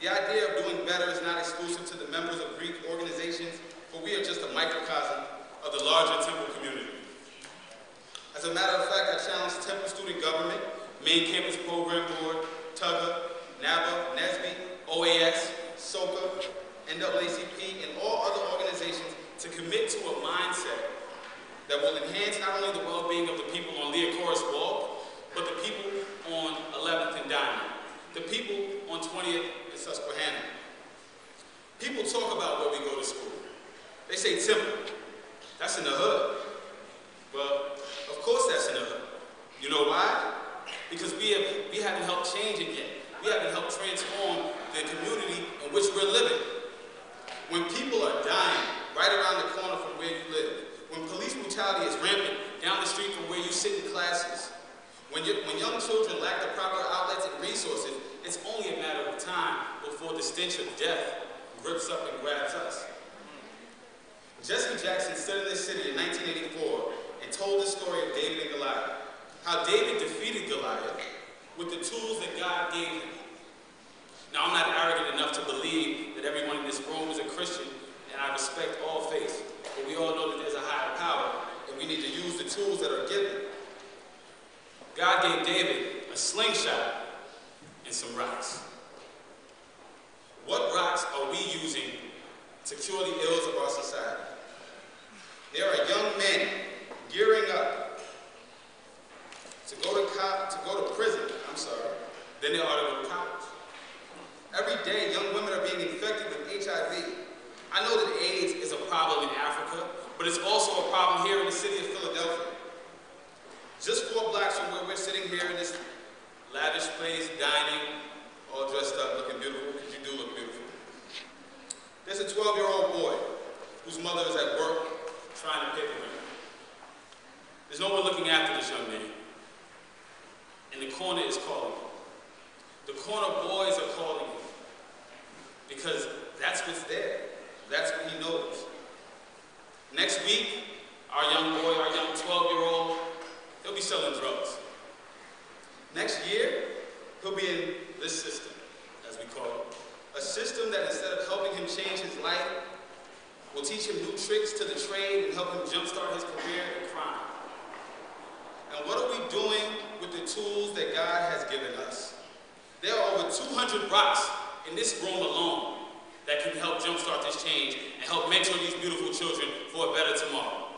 The idea of doing better is not exclusive to the members of Greek organizations, for we are just a microcosm of the larger Temple community. As a matter of fact, I challenge Temple student government, main campus program board, TUGA, NABA, NESB, OAS, SOCA, NAACP, and all other organizations to commit to a mindset that will enhance not only the well-being of the people on Leocoris Walk, but the people on 11th and Diamond, the people on 20th and Susquehanna. People talk about where we go to school. They say Temple. That's in the hood. Well, of course that's in the hood. You know why? Because we haven't helped change it yet. We haven't helped transform the community in which we're living. When people are dying right around the corner from where you live, when police brutality is rampant down the street from where you sit in classes, when young children lack the proper outlets and resources, it's only a matter of time before the stench of death rips up and grabs us. Jesse Jackson stood in this city in 1984 and told the story of David and Goliath, how David defeated Goliath with the tools that God gave him. Now, I'm not arrogant enough to believe that everyone in this room is a Christian, and I respect all faiths, but we all know that there's a higher power, and we need to use the tools that are given. God gave David a slingshot and some rocks. What rocks are we using to cure the ills of our society? There are young men gearing up to go to prison, then there are to go to college. Every day, young women are being infected with HIV. I know that AIDS is a problem in Africa, but it's also a problem here in the city of Philadelphia. Just 4 blocks from where we're sitting here in this lavish place, dining, all dressed up, looking beautiful, because you do look beautiful. There's a 12-year-old boy whose mother is at work trying to pay the rent. There's no one looking after this young man. And the corner is calling him. The corner boys are calling him. Because that's what's there. That's what he knows. Next week, our young boy, our young 12-year-old, he'll be selling drugs. Next year, he'll be in this system, as we call it. A system that instead of helping him change his life, will teach him new tricks to the trade and help him jumpstart his career in crime. And what are we doing with the tools that God has given us? There are over 200 rocks in this room alone that can help jumpstart this change and help mentor these beautiful children for a better tomorrow.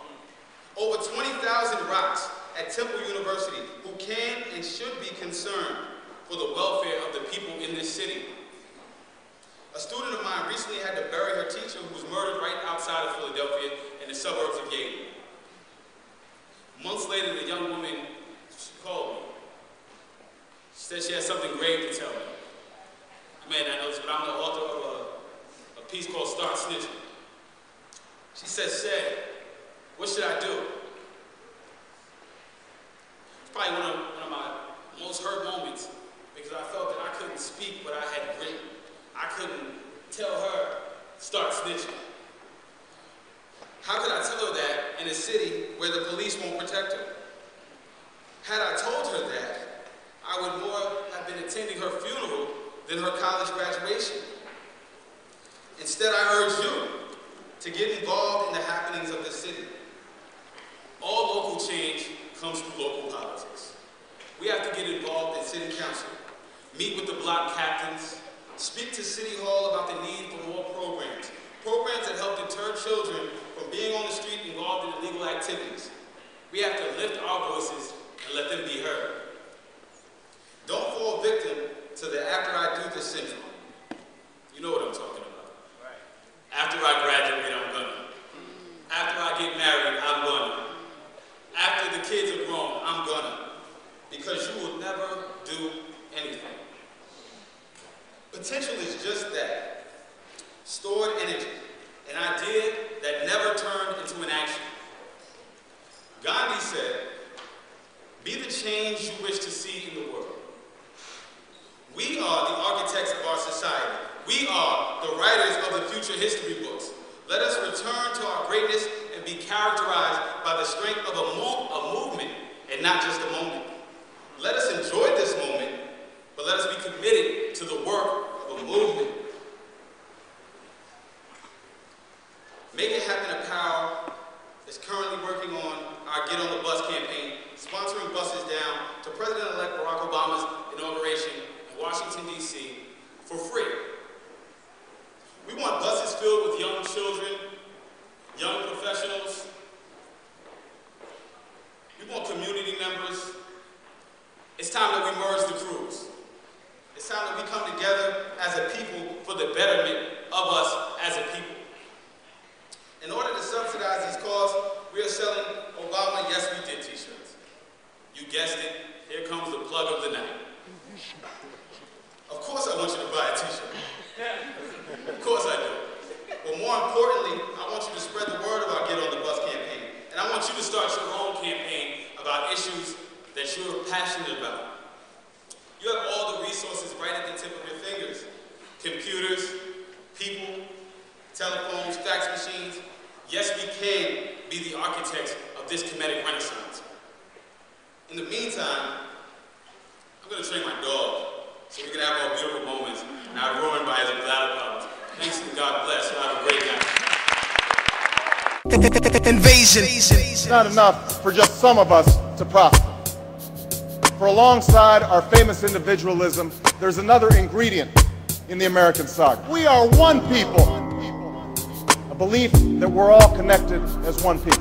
Over 20,000 rocks at Temple University who can and should be concerned for the welfare of the people in this city. A student of mine recently had to bury her teacher who was murdered right outside of Philadelphia in the suburbs of Yale. Months later, the young woman, she called me. She said she had something grave to tell me. You may not know this, but I'm the author of a piece called Start Snitching. She said, "Shay, what should I do?" It's probably one of my most hurt moments because I felt that I couldn't speak what I had written. I couldn't tell her, start snitching. How could I tell her that in a city where the police won't protect her? Had I told her that, I would more have been attending her funeral than her college graduation. Instead, I urge you to get involved in the happenings of the city. All local change comes through local politics. We have to get involved in city council, meet with the block captains, speak to City Hall about the need for more programs that help deter children from being on the street involved in illegal activities. We have to lift our voices and let them be heard. Don't fall victim to the after I do this syndrome. You know what I'm talking about. Right. After I graduate, I'm gonna. After I get married, I'm gonna. After the kids are grown, I'm gonna. Because you will never do anything. Potential is just that. Stored energy. An idea that never turned into an action. Gandhi said, "Be the change you wish to see in the world." We are the architects of our society. We are the writers of the future history books. Let us return to our greatness and be characterized by the strength of a movement and not just a moment. Let us enjoy this moment, but let us be committed to the work of a movement. Washington, D.C. for free. We want buses filled with young children, young professionals. We want community members. It's time that we merge the crews. It's time that we come together as a people for the betterment of us as a people. In order to subsidize these costs, we are selling Obama Yes We Did t-shirts. You guessed it, here comes the plug of the night. Of course I want you to buy a t-shirt. Of course I do. But more importantly, I want you to spread the word about Get on the Bus campaign. And I want you to start your own campaign about issues that you're passionate about. You have all the resources right at the tip of your fingers. Computers, people, telephones, fax machines. Yes, we can be the architects of this Kemetic Renaissance. In the meantime, I'm going to train my dog so we can have our beautiful moments, not ruined by his bladder problems. Thanks and God bless. You'll have a great night. Invasion. It's not enough for just some of us to prosper. For alongside our famous individualism, there's another ingredient in the American saga. We are one people. A belief that we're all connected as one people.